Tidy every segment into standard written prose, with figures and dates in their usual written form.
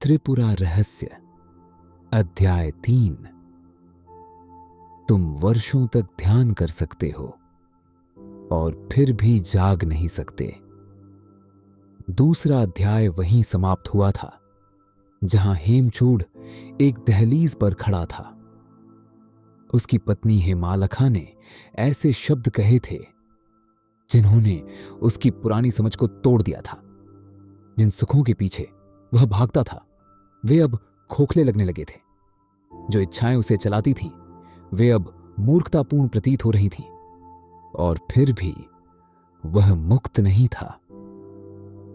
त्रिपुरा रहस्य अध्याय 3। तुम वर्षों तक ध्यान कर सकते हो और फिर भी जाग नहीं सकते। दूसरा अध्याय वहीं समाप्त हुआ था जहां हेमचूड़ एक दहलीज पर खड़ा था। उसकी पत्नी हेमालखा ने ऐसे शब्द कहे थे जिन्होंने उसकी पुरानी समझ को तोड़ दिया था। जिन सुखों के पीछे वह भागता था वे अब खोखले लगने लगे थे। जो इच्छाएं उसे चलाती थीं वे अब मूर्खतापूर्ण प्रतीत हो रही थीं। और फिर भी वह मुक्त नहीं था।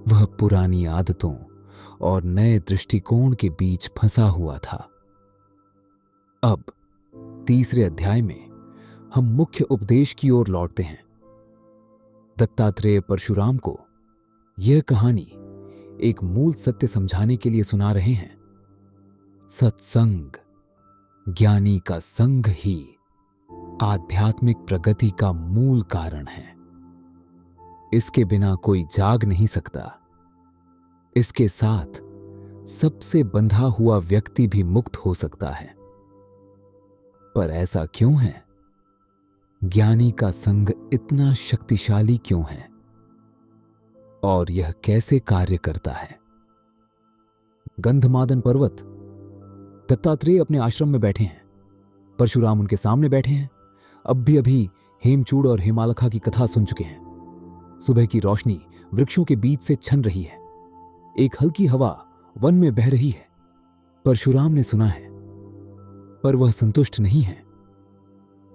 वह पुरानी आदतों और नए दृष्टिकोण के बीच फंसा हुआ था। अब तीसरे अध्याय में हम मुख्य उपदेश की ओर लौटते हैं। दत्तात्रेय परशुराम को यह कहानी एक मूल सत्य समझाने के लिए सुना रहे हैं। सत्संग, ज्ञानी का संग ही आध्यात्मिक प्रगति का मूल कारण है। इसके बिना कोई जाग नहीं सकता। इसके साथ सबसे बंधा हुआ व्यक्ति भी मुक्त हो सकता है। पर ऐसा क्यों है? ज्ञानी का संग इतना शक्तिशाली क्यों है और यह कैसे कार्य करता है? गंधमादन पर्वत। दत्तात्रेय अपने आश्रम में बैठे हैं। परशुराम उनके सामने बैठे हैं। अब भी अभी हेमचूड़ और हेमालखा की कथा सुन चुके हैं। सुबह की रोशनी वृक्षों के बीच से छन रही है। एक हल्की हवा वन में बह रही है। परशुराम ने सुना है पर वह संतुष्ट नहीं है।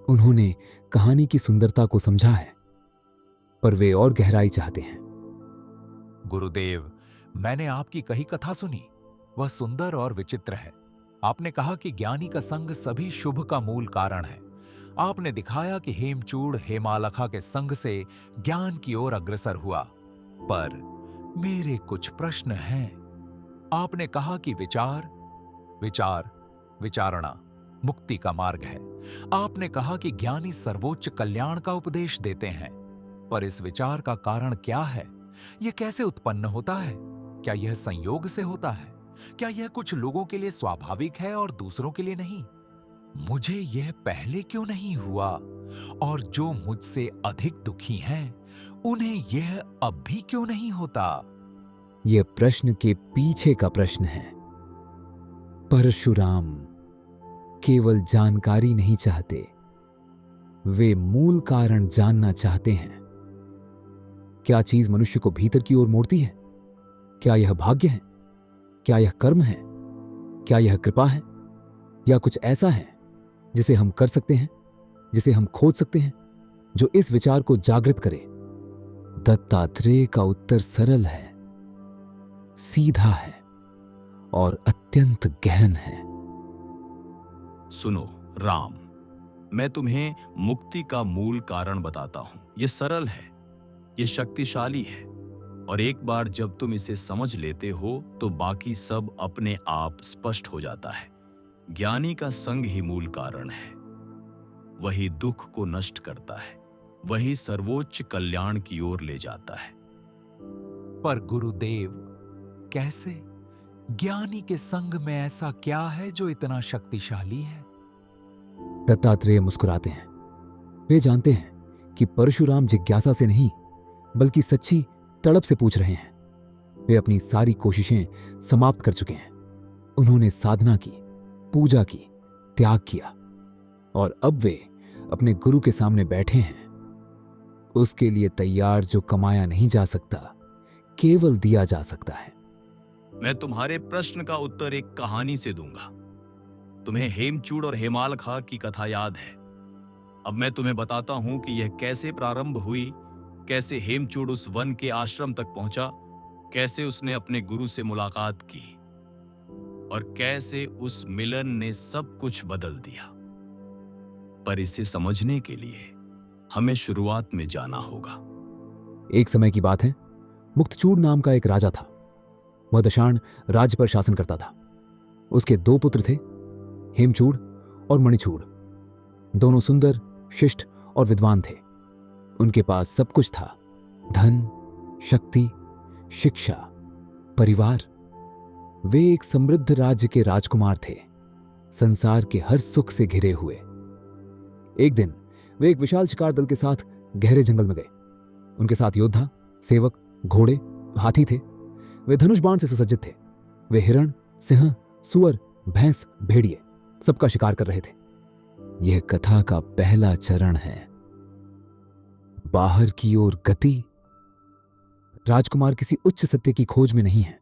उन्होंने कहानी की सुंदरता को समझा है पर वे और गहराई चाहते हैं। गुरुदेव, मैंने आपकी कही कथा सुनी। वह सुंदर और विचित्र है। आपने कहा कि ज्ञानी का संग सभी शुभ का मूल कारण है। आपने दिखाया कि हेमचूड़ हेमालखा के संग से ज्ञान की ओर अग्रसर हुआ। पर मेरे कुछ प्रश्न हैं। आपने कहा कि विचारणा मुक्ति का मार्ग है। आपने कहा कि ज्ञानी सर्वोच्च कल्याण का उपदेश देते हैं। पर इस विचार का कारण क्या है? यह कैसे उत्पन्न होता है? क्या यह संयोग से होता है? क्या यह कुछ लोगों के लिए स्वाभाविक है और दूसरों के लिए नहीं? मुझे यह पहले क्यों नहीं हुआ? और जो मुझसे अधिक दुखी हैं, उन्हें यह अब भी क्यों नहीं होता? यह प्रश्न के पीछे का प्रश्न है। परशुराम केवल जानकारी नहीं चाहते, वे मूल कारण जानना चाहते हैं। क्या चीज मनुष्य को भीतर की ओर मोड़ती है? क्या यह भाग्य है? क्या यह कर्म है? क्या यह कृपा है? या कुछ ऐसा है जिसे हम कर सकते हैं, जिसे हम खोज सकते हैं, जो इस विचार को जागृत करे? दत्तात्रेय का उत्तर सरल है, सीधा है और अत्यंत गहन है। सुनो राम, मैं तुम्हें मुक्ति का मूल कारण बताता हूं। यह सरल है, यह शक्तिशाली है और एक बार जब तुम इसे समझ लेते हो तो बाकी सब अपने आप स्पष्ट हो जाता है। ज्ञानी का संग ही मूल कारण है। वही दुख को नष्ट करता है, वही सर्वोच्च कल्याण की ओर ले जाता है। पर गुरुदेव, कैसे? ज्ञानी के संग में ऐसा क्या है जो इतना शक्तिशाली है? दत्तात्रेय मुस्कुराते हैं। वे जानते हैं कि परशुराम जिज्ञासा से नहीं बल्कि सच्ची तड़प से पूछ रहे हैं। वे अपनी सारी कोशिशें समाप्त कर चुके हैं। उन्होंने साधना की, पूजा की, त्याग किया और अब वे अपने गुरु के सामने बैठे हैं, उसके लिए तैयार जो कमाया नहीं जा सकता, केवल दिया जा सकता है। मैं तुम्हारे प्रश्न का उत्तर एक कहानी से दूंगा। तुम्हें हेमचूड़ और हेमालखा की कथा याद है। अब मैं तुम्हें बताता हूं कि यह कैसे प्रारंभ हुई, कैसे हेमचूड़ उस वन के आश्रम तक पहुंचा, कैसे उसने अपने गुरु से मुलाकात की और कैसे उस मिलन ने सब कुछ बदल दिया। पर इसे समझने के लिए हमें शुरुआत में जाना होगा। एक समय की बात है, मुक्तचूड़ नाम का एक राजा था। वह दशाण राज्य पर शासन करता था। उसके 2 पुत्र थे, हेमचूड़ और मणिचूड़। दोनों सुंदर, शिष्ट और विद्वान थे। उनके पास सब कुछ था, धन, शक्ति, शिक्षा, परिवार। वे एक समृद्ध राज्य के राजकुमार थे, संसार के हर सुख से घिरे हुए। एक दिन वे एक विशाल शिकार दल के साथ गहरे जंगल में गए। उनके साथ योद्धा, सेवक, घोड़े, हाथी थे। वे धनुष बाण से सुसज्जित थे। वे हिरण, सिंह, सुअर, भैंस, भेड़िए सबका शिकार कर रहे थे। यह कथा का पहला चरण है। बाहर की ओर गति। राजकुमार किसी उच्च सत्य की खोज में नहीं है।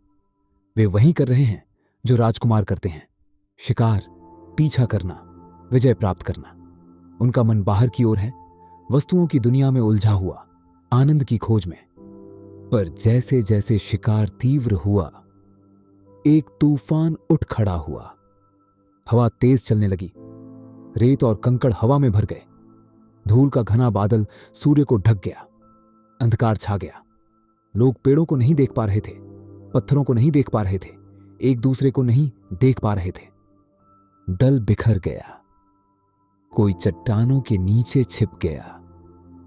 वे वही कर रहे हैं जो राजकुमार करते हैं, शिकार, पीछा करना, विजय प्राप्त करना। उनका मन बाहर की ओर है, वस्तुओं की दुनिया में उलझा हुआ, आनंद की खोज में। पर जैसे जैसे शिकार तीव्र हुआ, एक तूफान उठ खड़ा हुआ। हवा तेज चलने लगी। रेत और कंकड़ हवा में भर गए। धूल का घना बादल सूर्य को ढक गया। अंधकार छा गया। लोग पेड़ों को नहीं देख पा रहे थे, पत्थरों को नहीं देख पा रहे थे, एक दूसरे को नहीं देख पा रहे थे। दल बिखर गया। कोई चट्टानों के नीचे छिप गया,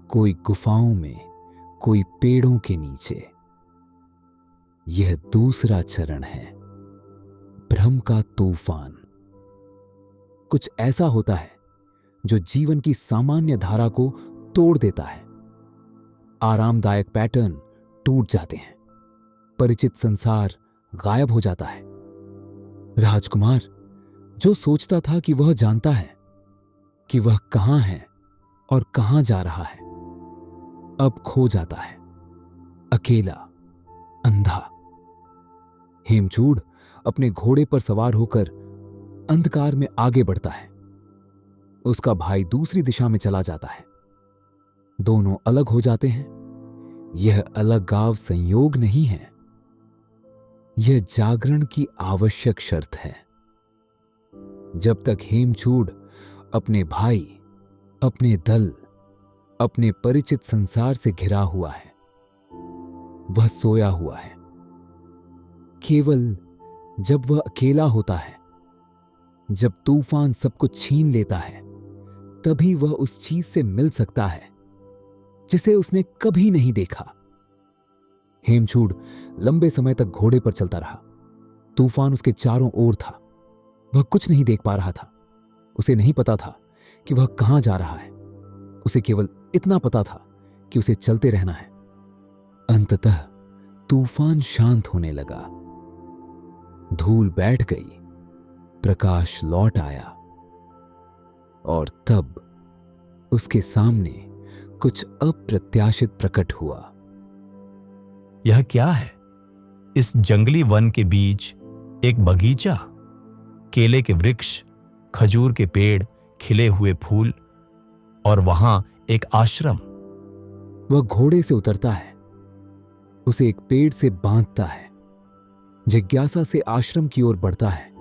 कोई गुफाओं में, कोई पेड़ों के नीचे। यह दूसरा चरण है, भ्रम का तूफान। कुछ ऐसा होता है जो जीवन की सामान्य धारा को तोड़ देता है। आरामदायक पैटर्न टूट जाते हैं। परिचित संसार गायब हो जाता है। राजकुमार, जो सोचता था कि वह जानता है कि वह कहां है और कहां जा रहा है, अब खो जाता है, अकेला, अंधा। हेमचूड़ अपने घोड़े पर सवार होकर अंधकार में आगे बढ़ता है। उसका भाई दूसरी दिशा में चला जाता है। दोनों अलग हो जाते हैं। यह अलगाव संयोग नहीं है, यह जागरण की आवश्यक शर्त है। जब तक हेमचूड़ अपने भाई, अपने दल, अपने परिचित संसार से घिरा हुआ है, वह सोया हुआ है। केवल जब वह अकेला होता है, जब तूफान सब कुछ छीन लेता है, तभी वह उस चीज से मिल सकता है जिसे उसने कभी नहीं देखा। हेमचूड़ लंबे समय तक घोड़े पर चलता रहा। तूफान उसके चारों ओर था। वह कुछ नहीं देख पा रहा था। उसे नहीं पता था कि वह कहां जा रहा है। उसे केवल इतना पता था कि उसे चलते रहना है। अंततः तूफान शांत होने लगा। धूल बैठ गई, प्रकाश लौट आया, और तब उसके सामने कुछ अप्रत्याशित प्रकट हुआ। यह क्या है? इस जंगली वन के बीच एक बगीचा, केले के वृक्ष, खजूर के पेड़, खिले हुए फूल, और वहां एक आश्रम। वह घोड़े से उतरता है, उसे एक पेड़ से बांधता है, जिज्ञासा से आश्रम की ओर बढ़ता है,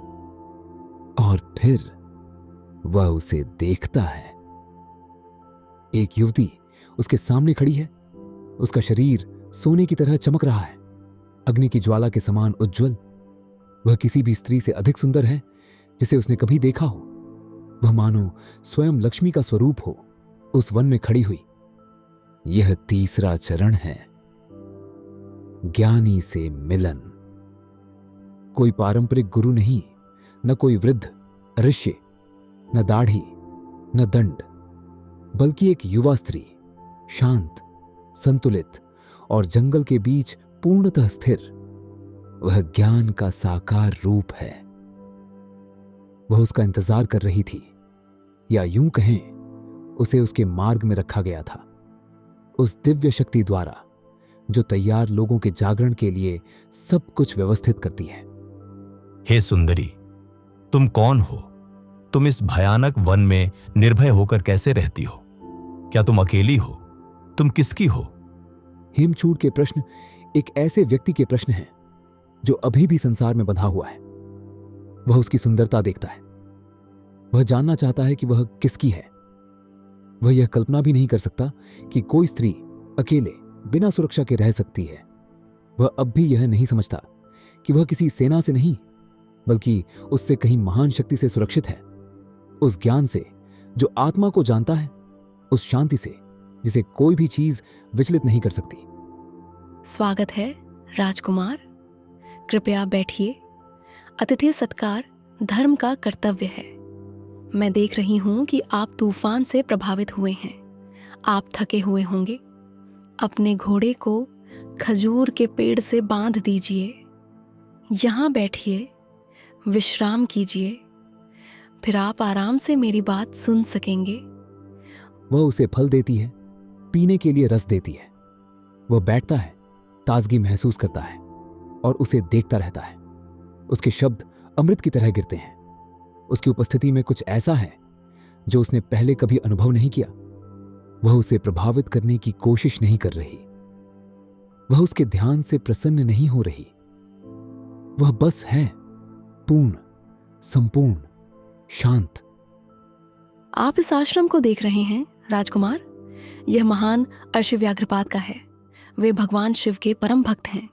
और फिर वह उसे देखता है। एक युवती उसके सामने खड़ी है। उसका शरीर सोने की तरह चमक रहा है, अग्नि की ज्वाला के समान उज्जवल। वह किसी भी स्त्री से अधिक सुंदर है जिसे उसने कभी देखा हो। वह मानो स्वयं लक्ष्मी का स्वरूप हो, उस वन में खड़ी हुई। यह तीसरा चरण है, ज्ञानी से मिलन। कोई पारंपरिक गुरु नहीं, न कोई वृद्ध ऋषि, न दाढ़ी, न दंड, बल्कि एक युवा स्त्री, शांत, संतुलित और जंगल के बीच पूर्णतः स्थिर। वह ज्ञान का साकार रूप है। वह उसका इंतजार कर रही थी, या यूं कहें, उसे उसके मार्ग में रखा गया था, उस दिव्य शक्ति द्वारा जो तैयार लोगों के जागरण के लिए सब कुछ व्यवस्थित करती है। हे सुंदरी, तुम कौन हो? तुम इस भयानक वन में निर्भय होकर कैसे रहती हो? क्या तुम अकेली हो? तुम किसकी हो? हेमचूड़ के प्रश्न एक ऐसे व्यक्ति के प्रश्न हैं जो अभी भी संसार में बंधा हुआ है। वह उसकी सुंदरता देखता है। वह जानना चाहता है कि वह किसकी है। वह यह कल्पना भी नहीं कर सकता कि कोई स्त्री अकेले बिना सुरक्षा के रह सकती है। वह अब भी यह नहीं समझता कि वह किसी सेना से नहीं, बल्कि उससे कहीं महान शक्ति से सुरक्षित है। उस ज्ञान से जो आत्मा को जानता है, उस शांति से जिसे कोई भी चीज विचलित नहीं कर सकती। स्वागत है राजकुमार, कृपया बैठिए। अतिथि सत्कार धर्म का कर्तव्य है। मैं देख रही हूं कि आप तूफान से प्रभावित हुए हैं। आप थके हुए होंगे। अपने घोड़े को खजूर के पेड़ से बांध दीजिए। यहाँ बैठिए, विश्राम कीजिए, फिर आप आराम से मेरी बात सुन सकेंगे। वह उसे फल देती है, पीने के लिए रस देती है। वह बैठता है, ताजगी महसूस करता है और उसे देखता रहता है। उसके शब्द अमृत की तरह गिरते हैं। उसकी उपस्थिति में कुछ ऐसा है जो उसने पहले कभी अनुभव नहीं किया। वह उसे प्रभावित करने की कोशिश नहीं कर रही। वह उसके ध्यान से प्रसन्न नहीं हो रही। वह बस है, पूर्ण, संपूर्ण, शांत। आप इस आश्रम को देख रहे हैं राजकुमार। यह महान अर्षव्याघ्रपाद का है। वे भगवान शिव के परम भक्त हैं।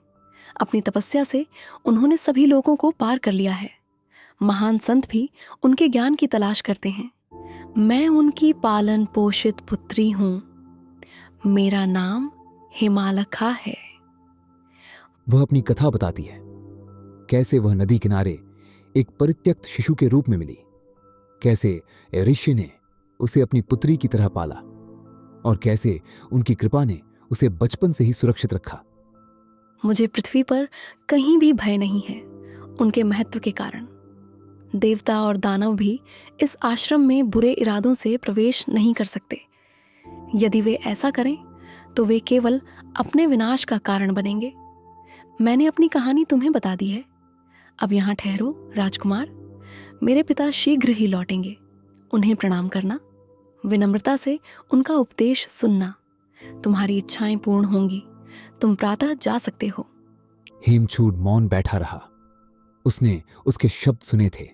अपनी तपस्या से उन्होंने सभी लोगों को पार कर लिया है। महान संत भी उनके ज्ञान की तलाश करते हैं। मैं उनकी पालन पोषित पुत्री हूं। मेरा नाम हिमालखा है। वह अपनी कथा बताती है, कैसे वह नदी किनारे एक परित्यक्त शिशु के रूप में मिली, कैसे ऋषि ने उसे अपनी पुत्री की तरह पाला और कैसे उनकी कृपा ने उसे बचपन से ही सुरक्षित रखा। मुझे पृथ्वी पर कहीं भी भय नहीं है, उनके महत्व के कारण। देवता और दानव भी इस आश्रम में बुरे इरादों से प्रवेश नहीं कर सकते। यदि वे ऐसा करें तो वे केवल अपने विनाश का कारण बनेंगे। मैंने अपनी कहानी तुम्हें बता दी है। अब यहाँ ठहरो राजकुमार। मेरे पिता शीघ्र ही लौटेंगे। उन्हें प्रणाम करना, विनम्रता से उनका उपदेश सुनना। तुम्हारी इच्छाएं पूर्ण होंगी। तुम प्रातः जा सकते हो। हेमचूड मौन बैठा रहा। उसने उसके शब्द सुने थे,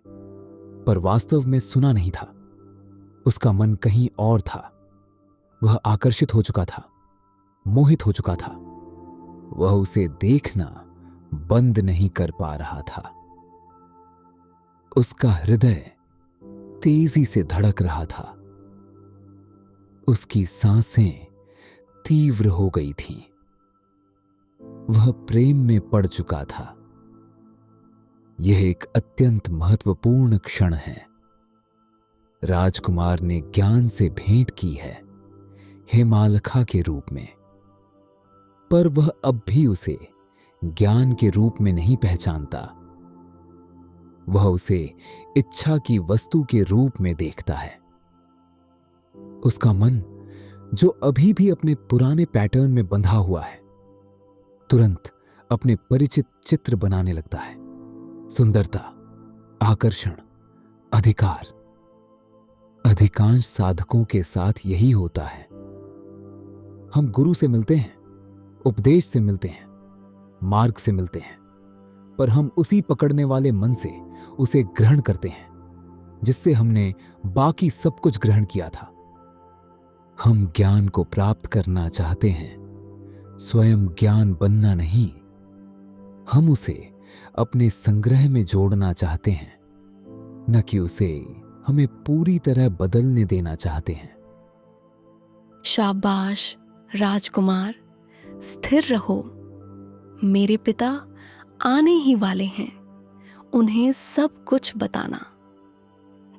पर वास्तव में सुना नहीं था। उसका मन कहीं और था। वह आकर्षित हो चुका था, मोहित हो चुका था। वह उसे देखना बंद नहीं कर पा रहा था। उसका हृदय तेजी से धड़क रहा था। उसकी सांसें तीव्र हो गई थीं। वह प्रेम में पड़ चुका था। यह एक अत्यंत महत्वपूर्ण क्षण है। राजकुमार ने ज्ञान से भेंट की है, हिमालखा के रूप में, पर वह अब भी उसे ज्ञान के रूप में नहीं पहचानता। वह उसे इच्छा की वस्तु के रूप में देखता है। उसका मन, जो अभी भी अपने पुराने पैटर्न में बंधा हुआ है, तुरंत अपने परिचित चित्र बनाने लगता है। सुंदरता, आकर्षण, अधिकार। अधिकांश साधकों के साथ यही होता है। हम गुरु से मिलते हैं, उपदेश से मिलते हैं, मार्ग से मिलते हैं, पर हम उसी पकड़ने वाले मन से उसे ग्रहण करते हैं जिससे हमने बाकी सब कुछ ग्रहण किया था। हम ज्ञान को प्राप्त करना चाहते हैं, स्वयं ज्ञान बनना नहीं। हम उसे अपने संग्रह में जोड़ना चाहते हैं, न कि उसे हमें पूरी तरह बदलने देना चाहते हैं। शाबाश राजकुमार, स्थिर रहो। मेरे पिता आने ही वाले हैं। उन्हें सब कुछ बताना।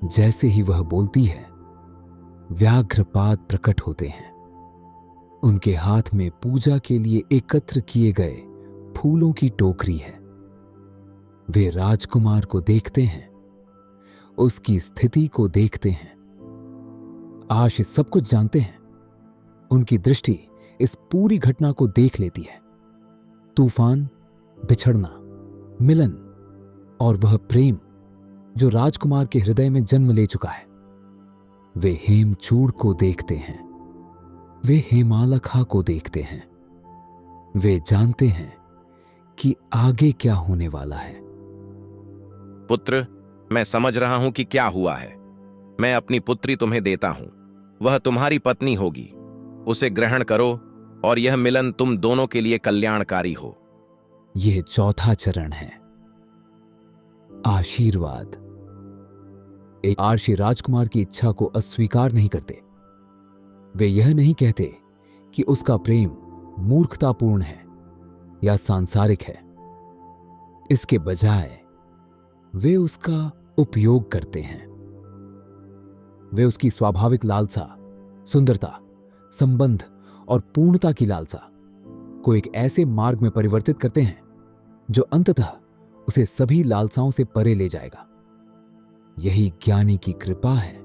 जैसे ही वह बोलती है, व्याघ्रपाद प्रकट होते हैं। उनके हाथ में पूजा के लिए एकत्र किए गए फूलों की टोकरी है। वे राजकुमार को देखते हैं, उसकी स्थिति को देखते हैं। आश सब कुछ जानते हैं। उनकी दृष्टि इस पूरी घटना को देख लेती है। तूफान, बिछड़ना, मिलन और वह प्रेम जो राजकुमार के हृदय में जन्म ले चुका है। वे हेमचूड़ को देखते हैं। वे हिमालखा को देखते हैं। वे जानते हैं कि आगे क्या होने वाला है। पुत्र, मैं समझ रहा हूं कि क्या हुआ है। मैं अपनी पुत्री तुम्हें देता हूं। वह तुम्हारी पत्नी होगी। उसे ग्रहण करो और यह मिलन तुम दोनों के लिए कल्याणकारी हो। यह चौथा चरण है, आशीर्वाद। एक आर्षी राजकुमार की इच्छा को अस्वीकार नहीं करते। वे यह नहीं कहते कि उसका प्रेम मूर्खतापूर्ण है या सांसारिक है। इसके बजाय वे उसका उपयोग करते हैं। वे उसकी स्वाभाविक लालसा, सुंदरता, संबंध और पूर्णता की लालसा को एक ऐसे मार्ग में परिवर्तित करते हैं जो अंततः उसे सभी लालसाओं से परे ले जाएगा। यही ज्ञानी की कृपा है।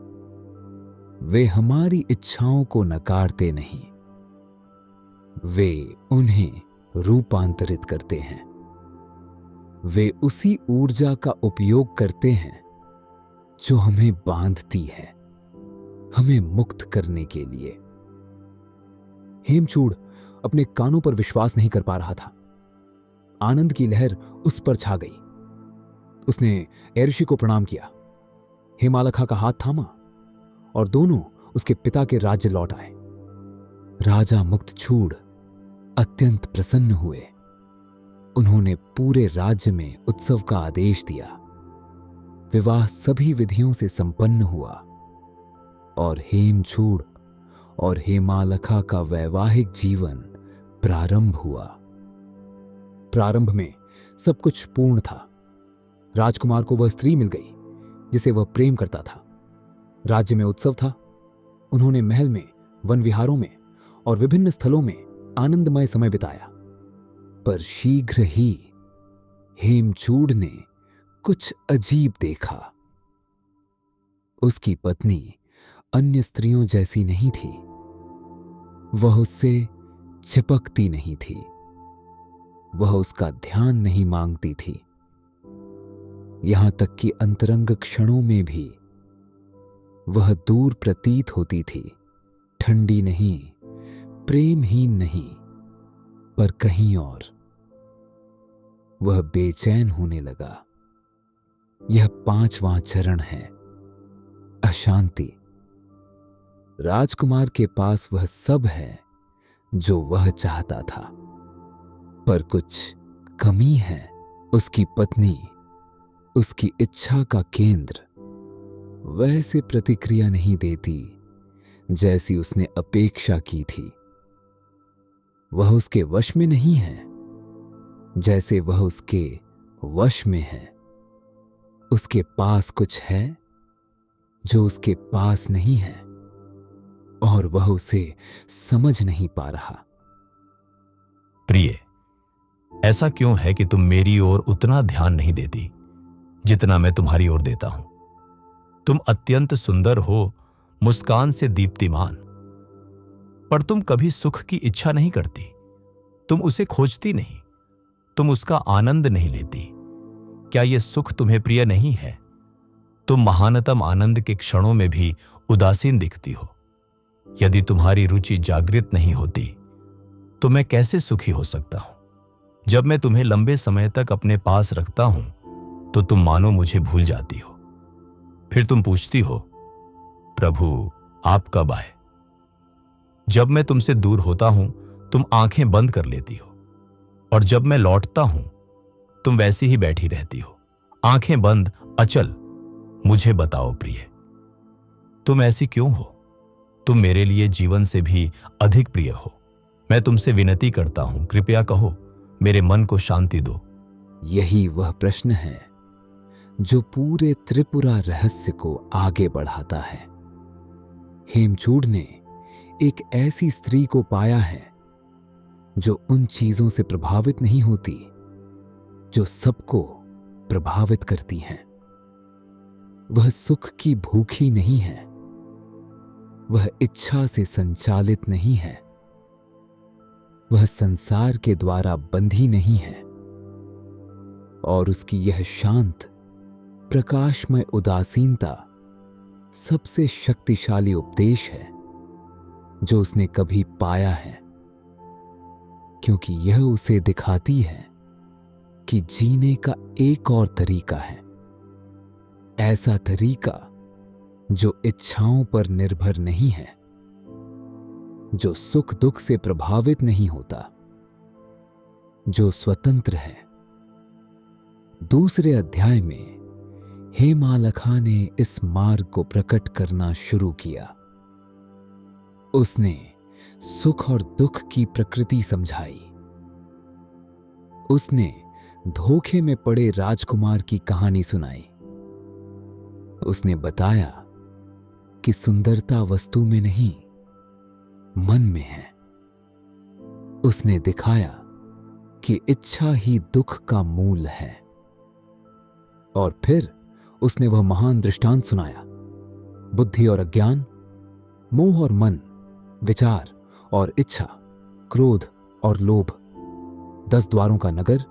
वे हमारी इच्छाओं को नकारते नहीं, वे उन्हें रूपांतरित करते हैं। वे उसी ऊर्जा का उपयोग करते हैं जो हमें बांधती है, हमें मुक्त करने के लिए। हेमचूड़ अपने कानों पर विश्वास नहीं कर पा रहा था। आनंद की लहर उस पर छा गई। उसने एऋषि को प्रणाम किया, हेमालखा का हाथ थामा और दोनों उसके पिता के राज्य लौट आए। राजा मुक्तचूड़ अत्यंत प्रसन्न हुए। उन्होंने पूरे राज्य में उत्सव का आदेश दिया। विवाह सभी विधियों से संपन्न हुआ और हेमचूड़ और हेमालखा का वैवाहिक जीवन प्रारंभ हुआ। प्रारंभ में सब कुछ पूर्ण था। राजकुमार को वह स्त्री मिल गई जिसे वह प्रेम करता था। राज्य में उत्सव था। उन्होंने महल में, वन विहारों में और विभिन्न स्थलों में आनंदमय समय बिताया। पर शीघ्र ही हेमचूड़ ने कुछ अजीब देखा। उसकी पत्नी अन्य स्त्रियों जैसी नहीं थी। वह उससे चिपकती नहीं थी। वह उसका ध्यान नहीं मांगती थी। यहां तक कि अंतरंग क्षणों में भी वह दूर प्रतीत होती थी। ठंडी नहीं, प्रेमहीन नहीं, पर कहीं और। वह बेचैन होने लगा। यह 5वां चरण है, अशांति। राजकुमार के पास वह सब है जो वह चाहता था, पर कुछ कमी है। उसकी पत्नी, उसकी इच्छा का केंद्र, वैसे प्रतिक्रिया नहीं देती जैसी उसने अपेक्षा की थी। वह उसके वश में नहीं है जैसे वह उसके वश में है। उसके पास कुछ है जो उसके पास नहीं है और वह उसे समझ नहीं पा रहा। प्रिय, ऐसा क्यों है कि तुम मेरी ओर उतना ध्यान नहीं देती जितना मैं तुम्हारी ओर देता हूं? तुम अत्यंत सुंदर हो, मुस्कान से दीप्तिमान, पर तुम कभी सुख की इच्छा नहीं करती। तुम उसे खोजती नहीं, तुम उसका आनंद नहीं लेती। क्या यह सुख तुम्हें प्रिय नहीं है? तुम महानतम आनंद के क्षणों में भी उदासीन दिखती हो। यदि तुम्हारी रुचि जागृत नहीं होती तो मैं कैसे सुखी हो सकता हूं? जब मैं तुम्हें लंबे समय तक अपने पास रखता हूं तो तुम मानो मुझे भूल जाती हो। फिर तुम पूछती हो, प्रभु आप कब आए? जब मैं तुमसे दूर होता हूं तुम आंखें बंद कर लेती हो, और जब मैं लौटता हूं तुम वैसी ही बैठी रहती हो, आंखें बंद, अचल। मुझे बताओ प्रिय, तुम ऐसी क्यों हो? तुम मेरे लिए जीवन से भी अधिक प्रिय हो। मैं तुमसे विनती करता हूं, कृपया कहो, मेरे मन को शांति दो। यही वह प्रश्न है जो पूरे त्रिपुरा रहस्य को आगे बढ़ाता है। हेमचूड़ ने एक ऐसी स्त्री को पाया है जो उन चीजों से प्रभावित नहीं होती जो सबको प्रभावित करती हैं। वह सुख की भूखी नहीं है, वह इच्छा से संचालित नहीं है, वह संसार के द्वारा बंधी नहीं है, और उसकी यह शांत प्रकाशमय उदासीनता सबसे शक्तिशाली उपदेश है जो उसने कभी पाया है, क्योंकि यह उसे दिखाती है कि जीने का एक और तरीका है। ऐसा तरीका जो इच्छाओं पर निर्भर नहीं है, जो सुख दुख से प्रभावित नहीं होता, जो स्वतंत्र है। दूसरे अध्याय में हेमालखा ने इस मार्ग को प्रकट करना शुरू किया। उसने सुख और दुख की प्रकृति समझाई। उसने धोखे में पड़े राजकुमार की कहानी सुनाई। उसने बताया कि सुंदरता वस्तु में नहीं, मन में है। उसने दिखाया कि इच्छा ही दुख का मूल है। और फिर उसने वह महान दृष्टांत सुनाया। बुद्धि और अज्ञान, मोह और मन, विचार और इच्छा, क्रोध और लोभ, 10 द्वारों का नगर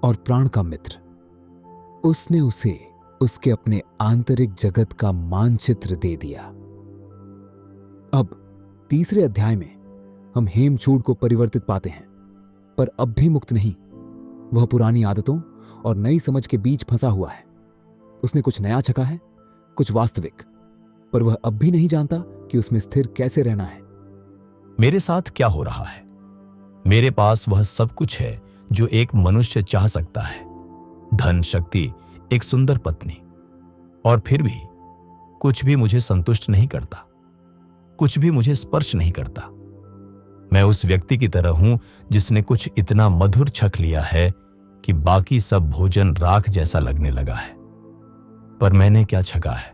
और प्राण का मित्र। उसने उसे उसके अपने आंतरिक जगत का मानचित्र दे दिया। अब तीसरे अध्याय में हम हेमचूड़ को परिवर्तित पाते हैं, पर अब भी मुक्त नहीं। वह पुरानी आदतों और नई समझ के बीच फंसा हुआ है। उसने कुछ नया छका है, कुछ वास्तविक, पर वह अब भी नहीं जानता कि उसमें स्थिर कैसे रहना है। मेरे साथ क्या हो रहा है? मेरे पास वह सब कुछ है जो एक मनुष्य चाह सकता है, धन, शक्ति, एक सुंदर पत्नी, और फिर भी कुछ भी मुझे संतुष्ट नहीं करता, कुछ भी मुझे स्पर्श नहीं करता। मैं उस व्यक्ति की तरह हूं जिसने कुछ इतना मधुर छक लिया है कि बाकी सब भोजन राख जैसा लगने लगा है। पर मैंने क्या छका है?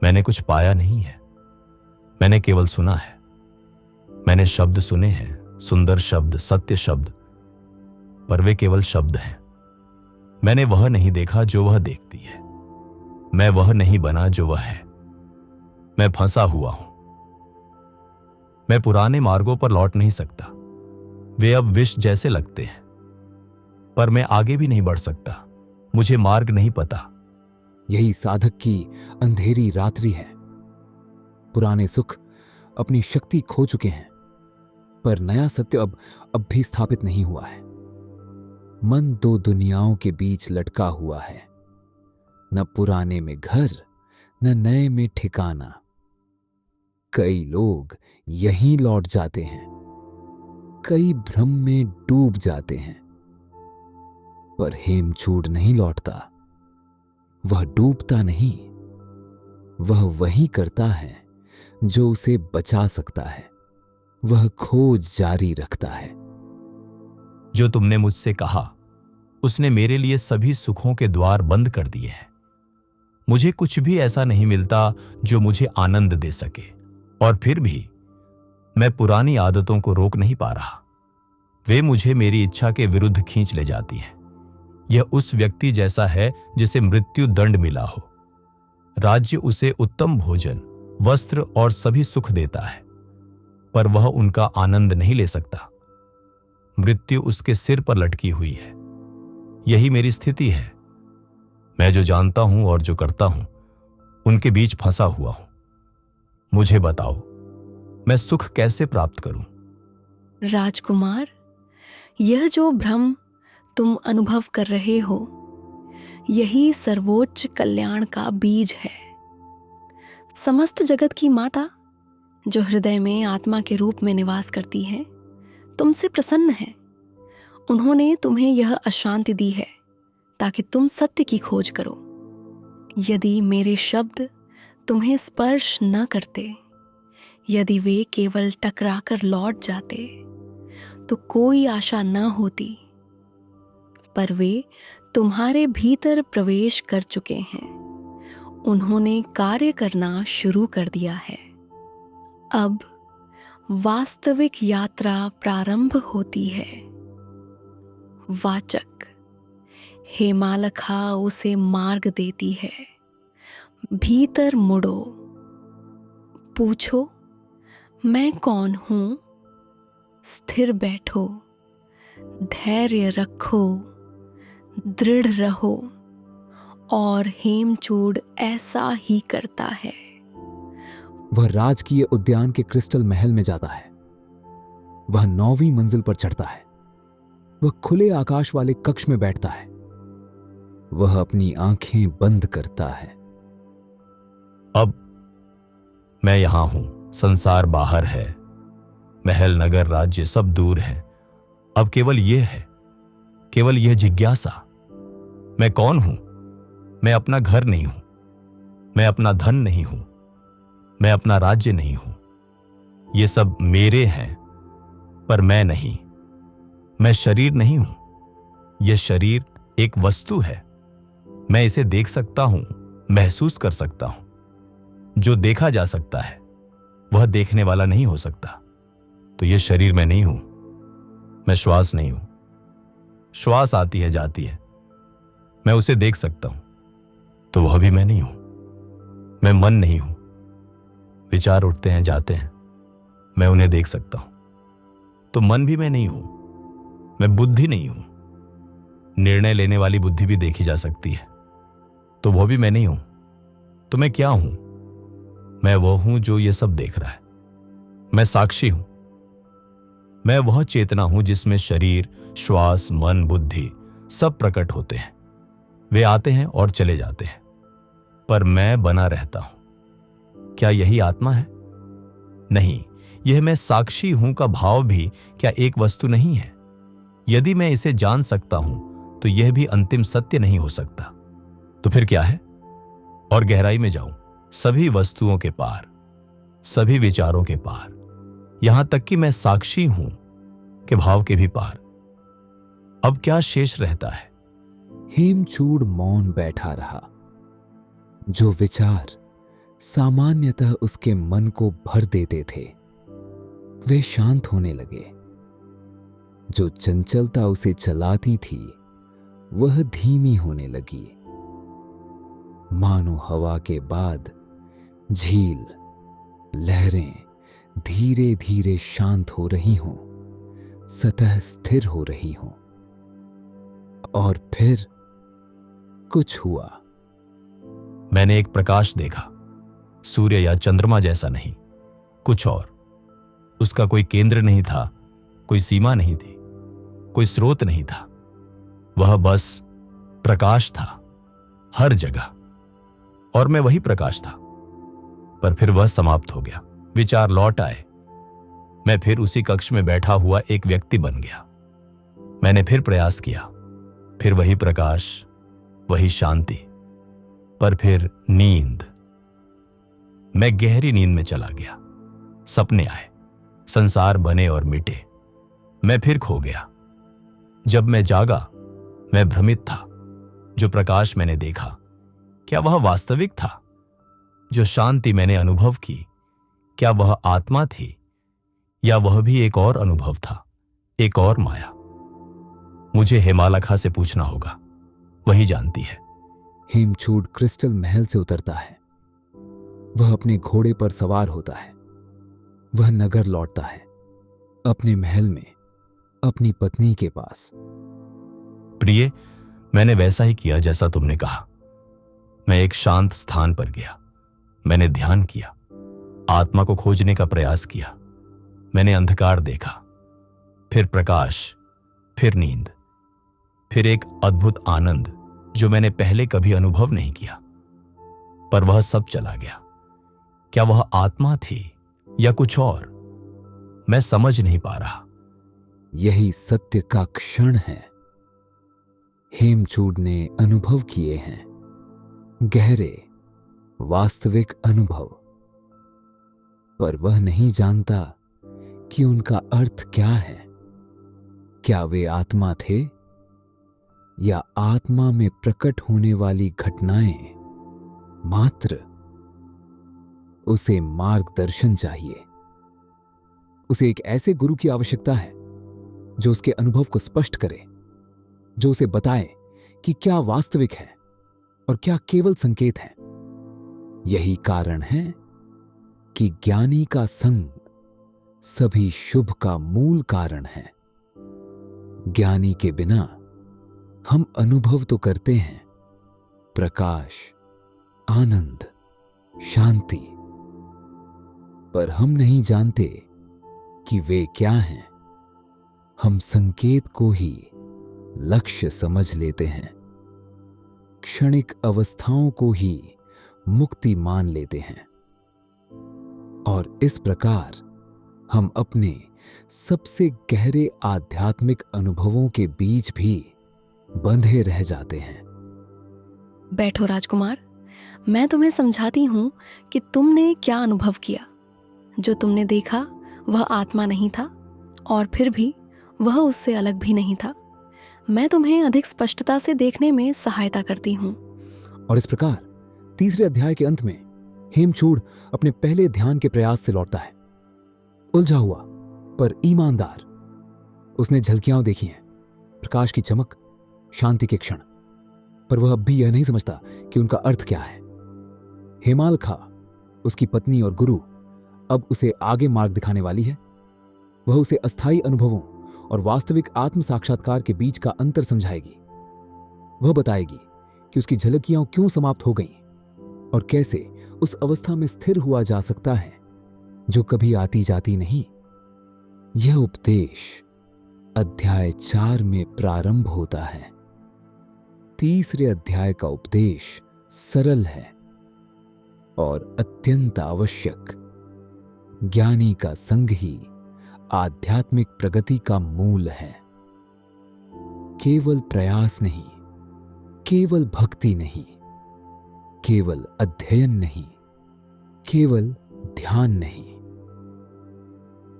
मैंने कुछ पाया नहीं है। मैंने केवल सुना है। मैंने शब्द सुने हैं, सुंदर शब्द, सत्य शब्द, पर वे केवल शब्द हैं। मैंने वह नहीं देखा जो वह देखती है। मैं वह नहीं बना जो वह है। मैं फंसा हुआ हूं। मैं पुराने मार्गों पर लौट नहीं सकता। वे अब विष जैसे लगते हैं, पर मैं आगे भी नहीं बढ़ सकता। मुझे मार्ग नहीं पता। यही साधक की अंधेरी रात्रि है। पुराने सुख अपनी शक्ति खो चुके हैं, पर नया सत्य अब भी स्थापित नहीं हुआ है। मन 2 दुनियाओं के बीच लटका हुआ है, न पुराने में घर, न नए में ठिकाना। कई लोग यहीं लौट जाते हैं, कई भ्रम में डूब जाते हैं, पर हेमचूड़ नहीं लौटता। वह डूबता नहीं, वह वही करता है जो उसे बचा सकता है। वह खोज जारी रखता है। जो तुमने मुझसे कहा, उसने मेरे लिए सभी सुखों के द्वार बंद कर दिए हैं। मुझे कुछ भी ऐसा नहीं मिलता जो मुझे आनंद दे सके, और फिर भी मैं पुरानी आदतों को रोक नहीं पा रहा। वे मुझे मेरी इच्छा के विरुद्ध खींच ले जाती हैं। यह उस व्यक्ति जैसा है जिसे मृत्यु दंड मिला हो। राज्य उसे उत्तम भोजन, वस्त्र और सभी सुख देता है, पर वह उनका आनंद नहीं ले सकता। मृत्यु उसके सिर पर लटकी हुई है। यही मेरी स्थिति है। मैं जो जानता हूं और जो करता हूं, उनके बीच फंसा हुआ हूं। मुझे बताओ, मैं सुख कैसे प्राप्त करूं? राजकुमार, यह जो भ्रम तुम अनुभव कर रहे हो, यही सर्वोच्च कल्याण का बीज है। समस्त जगत की माता, जो हृदय में आत्मा के रूप में निवास करती है, तुमसे प्रसन्न है। उन्होंने तुम्हें यह अशांति दी है ताकि तुम सत्य की खोज करो। यदि मेरे शब्द तुम्हें स्पर्श न करते, यदि वे केवल टकराकर लौट जाते, तो कोई आशा न होती। पर वे तुम्हारे भीतर प्रवेश कर चुके हैं। उन्होंने कार्य करना शुरू कर दिया है। अब वास्तविक यात्रा प्रारंभ होती है। वाचक हेमालखा उसे मार्ग देती है। भीतर मुड़ो, पूछो, मैं कौन हूं? स्थिर बैठो, धैर्य रखो, दृढ़ रहो, और हेमचूड़ ऐसा ही करता है। वह राजकीय उद्यान के क्रिस्टल महल में जाता है। वह 9वीं मंजिल पर चढ़ता है। वह खुले आकाश वाले कक्ष में बैठता है। वह अपनी आंखें बंद करता है। अब मैं यहां हूं। संसार बाहर है। महल, नगर, राज्य सब दूर हैं। अब केवल यह है, केवल यह जिज्ञासा, मैं कौन हूं? मैं अपना घर नहीं हूं। मैं अपना धन नहीं हूं। मैं अपना राज्य नहीं हूं। ये सब मेरे हैं, पर मैं नहीं। मैं शरीर नहीं हूं। यह शरीर एक वस्तु है। मैं इसे देख सकता हूं, महसूस कर सकता हूं। जो देखा जा सकता है वह देखने वाला नहीं हो सकता। तो यह शरीर मैं नहीं हूं। मैं श्वास नहीं हूं। श्वास आती है, जाती है, मैं उसे देख सकता हूं, तो वह भी मैं नहीं हूं। मैं मन नहीं हूं। विचार उठते हैं, जाते हैं, मैं उन्हें देख सकता हूं, तो मन भी मैं नहीं हूं। मैं बुद्धि नहीं हूं। निर्णय लेने वाली बुद्धि भी देखी जा सकती है, तो वह भी मैं नहीं हूं। तो मैं क्या हूं? मैं वह हूं जो ये सब देख रहा है। मैं साक्षी हूं। मैं वह चेतना हूं जिसमें शरीर, श्वास, मन, बुद्धि सब प्रकट होते हैं। वे आते हैं और चले जाते हैं, पर मैं बना रहता हूं। क्या यही आत्मा है? नहीं, यह मैं साक्षी हूं का भाव भी क्या एक वस्तु नहीं है? यदि मैं इसे जान सकता हूं तो यह भी अंतिम सत्य नहीं हो सकता। तो फिर क्या है? और गहराई में जाऊं, सभी वस्तुओं के पार, सभी विचारों के पार, यहां तक कि मैं साक्षी हूं के भाव के भी पार। अब क्या शेष रहता है? हेमचूड़ मौन बैठा रहा। जो विचार सामान्यतः उसके मन को भर देते थे वे शांत होने लगे। जो चंचलता उसे चलाती थी वह धीमी होने लगी। मानो हवा के बाद झील, लहरें धीरे धीरे शांत हो रही हों, सतह स्थिर हो रही हों। और फिर कुछ हुआ। मैंने एक प्रकाश देखा, सूर्य या चंद्रमा जैसा नहीं, कुछ और। उसका कोई केंद्र नहीं था, कोई सीमा नहीं थी, कोई स्रोत नहीं था। वह बस प्रकाश था हर जगह, और मैं वही प्रकाश था। पर फिर वह समाप्त हो गया। विचार लौट आए। मैं फिर उसी कक्ष में बैठा हुआ एक व्यक्ति बन गया। मैंने फिर प्रयास किया, फिर वही प्रकाश, वही शांति, पर फिर नींद। मैं गहरी नींद में चला गया। सपने आए, संसार बने और मिटे। मैं फिर खो गया। जब मैं जागा, मैं भ्रमित था। जो प्रकाश मैंने देखा, क्या वह वास्तविक था? जो शांति मैंने अनुभव की, क्या वह आत्मा थी, या वह भी एक और अनुभव था, एक और माया? मुझे हेमालखा से पूछना होगा, वही जानती है। हेमचूड़ क्रिस्टल महल से उतरता है। वह अपने घोड़े पर सवार होता है। वह नगर लौटता है, अपने महल में, अपनी पत्नी के पास। प्रिय, मैंने वैसा ही किया जैसा तुमने कहा। मैं एक शांत स्थान पर गया। मैंने ध्यान किया, आत्मा को खोजने का प्रयास किया। मैंने अंधकार देखा, फिर प्रकाश, फिर नींद, फिर एक अद्भुत आनंद जो मैंने पहले कभी अनुभव नहीं किया। पर वह सब चला गया। क्या वह आत्मा थी या कुछ और? मैं समझ नहीं पा रहा। यही सत्य का क्षण है। हेमचूड़ ने अनुभव किए हैं, गहरे, वास्तविक अनुभव, पर वह नहीं जानता कि उनका अर्थ क्या है। क्या वे आत्मा थे, या आत्मा में प्रकट होने वाली घटनाएं मात्र? उसे मार्गदर्शन चाहिए। उसे एक ऐसे गुरु की आवश्यकता है जो उसके अनुभव को स्पष्ट करे, जो उसे बताए कि क्या वास्तविक है और क्या केवल संकेत है। यही कारण है कि ज्ञानी का संग सभी शुभ का मूल कारण है। ज्ञानी के बिना हम अनुभव तो करते हैं, प्रकाश, आनंद, शांति, पर हम नहीं जानते कि वे क्या हैं। हम संकेत को ही लक्ष्य समझ लेते हैं, क्षणिक अवस्थाओं को ही मुक्ति मान लेते हैं, और इस प्रकार हम अपने सबसे गहरे आध्यात्मिक अनुभवों के बीच भी बंधे रह जाते हैं। बैठो राजकुमार, मैं तुम्हें समझाती हूँ कि तुमने क्या अनुभव किया। जो तुमने देखा वह आत्मा नहीं था, और फिर भी वह उससे अलग भी नहीं था। मैं तुम्हें अधिक स्पष्टता से देखने में सहायता करती हूँ। और इस प्रकार तीसरे अध्याय के अंत में हेमचूड़ अपने पहले ध्यान के प्रयास से लौटता है, उलझा हुआ पर ईमानदार। उसने झलकियां देखी हैं, प्रकाश की चमक, शांति के क्षण, पर वह अब भी यह नहीं समझता कि उनका अर्थ क्या है। हेमालखा, उसकी पत्नी और गुरु, अब उसे आगे मार्ग दिखाने वाली है। वह उसे अस्थायी अनुभवों और वास्तविक आत्म साक्षात्कार के बीच का अंतर समझाएगी। वह बताएगी कि उसकी झलकियां क्यों समाप्त हो गईं और कैसे उस अवस्था में स्थिर हुआ जा सकता है जो कभी आती जाती नहीं। यह उपदेश अध्याय 4 में प्रारंभ होता है। तीसरे अध्याय का उपदेश सरल है और अत्यंत आवश्यक। ज्ञानी का संग ही आध्यात्मिक प्रगति का मूल है। केवल प्रयास नहीं, केवल भक्ति नहीं, केवल अध्ययन नहीं, केवल ध्यान नहीं।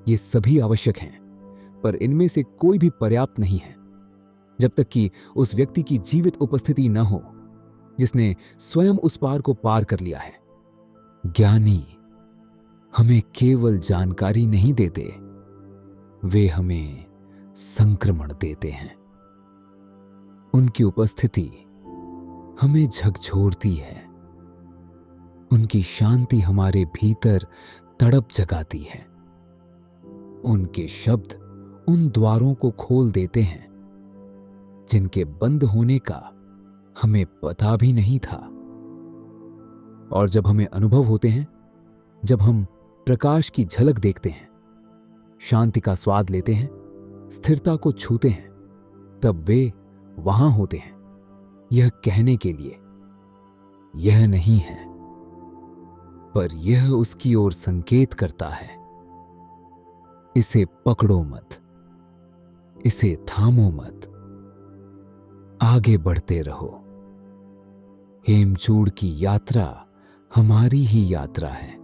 ये सभी आवश्यक हैं, पर इनमें से कोई भी पर्याप्त नहीं है जब तक कि उस व्यक्ति की जीवित उपस्थिति न हो जिसने स्वयं उस पार को पार कर लिया है। ज्ञानी हमें केवल जानकारी नहीं देते, वे हमें संक्रमण देते हैं। उनकी उपस्थिति हमें झकझोरती है, उनकी शांति हमारे भीतर तड़प जगाती है। उनके शब्द उन द्वारों को खोल देते हैं जिनके बंद होने का हमें पता भी नहीं था। और जब हमें अनुभव होते हैं, जब हम प्रकाश की झलक देखते हैं, शांति का स्वाद लेते हैं, स्थिरता को छूते हैं, तब वे वहां होते हैं यह कहने के लिए यह नहीं है, पर यह उसकी ओर संकेत करता है। इसे पकड़ो मत, इसे थामो मत, आगे बढ़ते रहो। हेमचूड़ की यात्रा हमारी ही यात्रा है।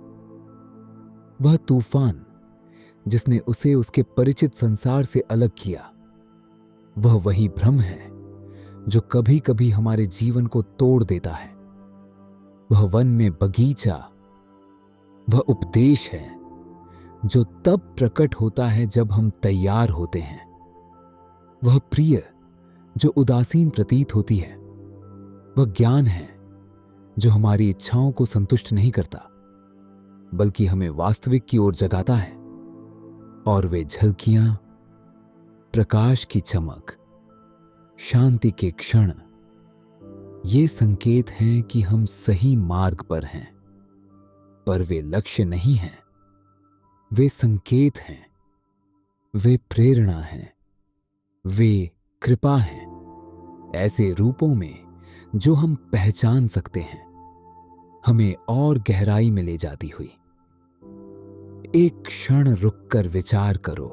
वह तूफान जिसने उसे उसके परिचित संसार से अलग किया, वह वही भ्रम है जो कभी कभी हमारे जीवन को तोड़ देता है। वह वन में बगीचा, वह उपदेश है जो तब प्रकट होता है जब हम तैयार होते हैं। वह प्रिय जो उदासीन प्रतीत होती है। वह ज्ञान है जो हमारी इच्छाओं को संतुष्ट नहीं करता, बल्कि हमें वास्तविक की ओर जगाता है। और वे झलकियां, प्रकाश की चमक, शांति के क्षण, ये संकेत हैं कि हम सही मार्ग पर हैं। पर वे लक्ष्य नहीं हैं, वे संकेत हैं, वे प्रेरणा हैं, वे कृपा हैं, ऐसे रूपों में जो हम पहचान सकते हैं, हमें और गहराई में ले जाती हुई। एक क्षण रुककर विचार करो,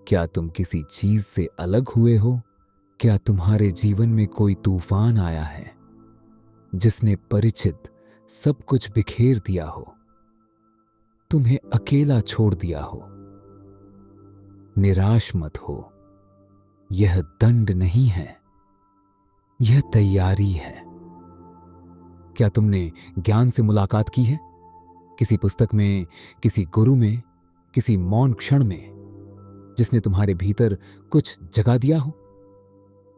क्या तुम किसी चीज से अलग हुए हो? क्या तुम्हारे जीवन में कोई तूफान आया है जिसने परिचित सब कुछ बिखेर दिया हो, तुम्हें अकेला छोड़ दिया हो? निराश मत हो, यह दंड नहीं है, यह तैयारी है। क्या तुमने ज्ञान से मुलाकात की है? किसी पुस्तक में, किसी गुरु में, किसी मौन क्षण में जिसने तुम्हारे भीतर कुछ जगा दिया हो?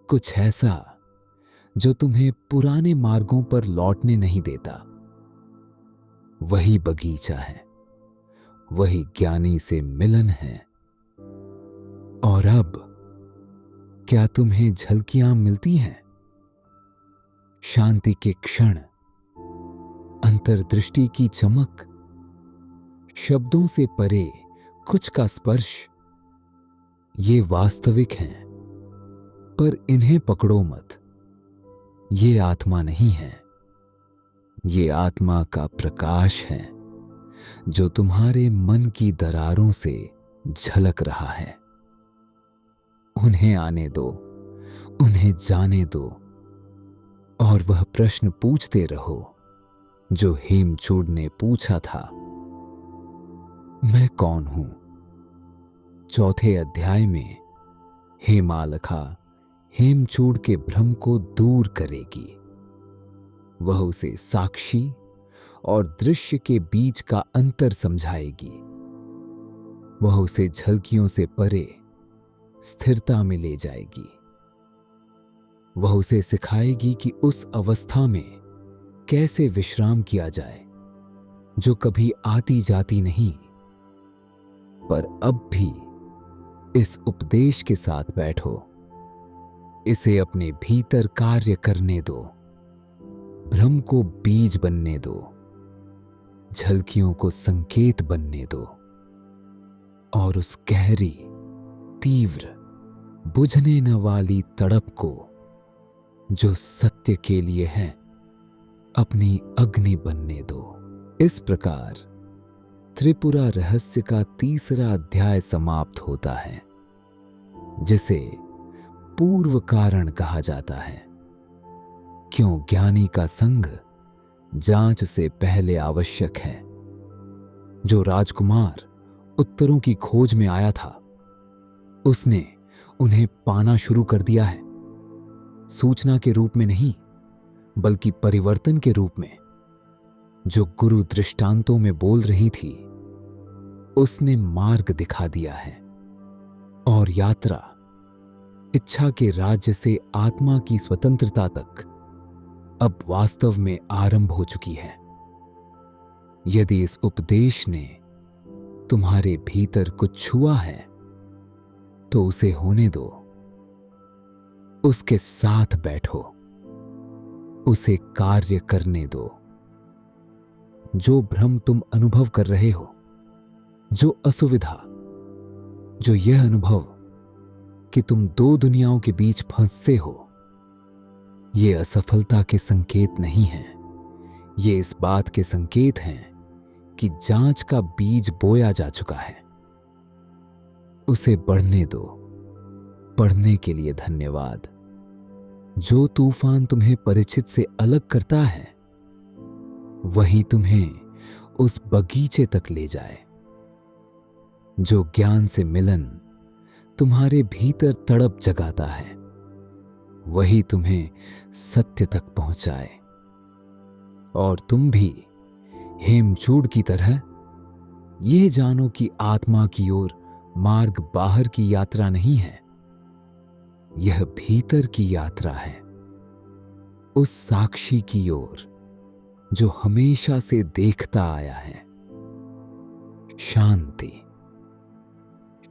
कुछ ऐसा जो तुम्हें पुराने मार्गों पर लौटने नहीं देता। वही बगीचा है, वही ज्ञानी से मिलन है। और अब क्या तुम्हें झलकियां मिलती हैं? शांति के क्षण, अंतर्दृष्टि की चमक, शब्दों से परे कुछ का स्पर्श, ये वास्तविक हैं, पर इन्हें पकड़ो मत। ये आत्मा नहीं है, ये आत्मा का प्रकाश है जो तुम्हारे मन की दरारों से झलक रहा है। उन्हें आने दो, उन्हें जाने दो, और वह प्रश्न पूछते रहो जो हेमचूड़ ने पूछा था, मैं कौन हूं? चौथे अध्याय में हेमालखा हेमचूड़ के भ्रम को दूर करेगी। वह उसे साक्षी और दृश्य के बीच का अंतर समझाएगी। वह उसे झलकियों से परे स्थिरता में ले जाएगी। वह उसे सिखाएगी कि उस अवस्था में कैसे विश्राम किया जाए जो कभी आती जाती नहीं। पर अब भी इस उपदेश के साथ बैठो, इसे अपने भीतर कार्य करने दो, भ्रम को बीज बनने दो, झलकियों को संकेत बनने दो, और उस गहरी, तीव्र, बुझने न वाली तड़प को जो सत्य के लिए है अपनी अग्नि बनने दो। इस प्रकार त्रिपुरा रहस्य का तीसरा अध्याय समाप्त होता है, जिसे पूर्व कारण कहा जाता है। क्यों ज्ञानी का संग जांच से पहले आवश्यक है। जो राजकुमार उत्तरों की खोज में आया था, उसने उन्हें पाना शुरू कर दिया है, सूचना के रूप में नहीं बल्कि परिवर्तन के रूप में। जो गुरु दृष्टांतों में बोल रही थी, उसने मार्ग दिखा दिया है, और यात्रा इच्छा के राज्य से आत्मा की स्वतंत्रता तक अब वास्तव में आरंभ हो चुकी है। यदि इस उपदेश ने तुम्हारे भीतर कुछ छुआ है तो उसे होने दो, उसके साथ बैठो, उसे कार्य करने दो। जो भ्रम तुम अनुभव कर रहे हो, जो असुविधा, जो यह अनुभव कि तुम दो दुनियाओं के बीच फंसे हो, ये असफलता के संकेत नहीं हैं। ये इस बात के संकेत हैं कि जांच का बीज बोया जा चुका है। उसे बढ़ने दो। पढ़ने के लिए धन्यवाद। जो तूफान तुम्हें परिचित से अलग करता है, वही तुम्हें उस बगीचे तक ले जाए। जो ज्ञान से मिलन तुम्हारे भीतर तड़प जगाता है, वही तुम्हें सत्य तक पहुंचाए। और तुम भी हेमचूड़ की तरह यह जानो कि आत्मा की ओर मार्ग बाहर की यात्रा नहीं है, यह भीतर की यात्रा है, उस साक्षी की ओर जो हमेशा से देखता आया है। शांति,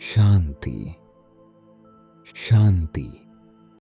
शांति, शांति।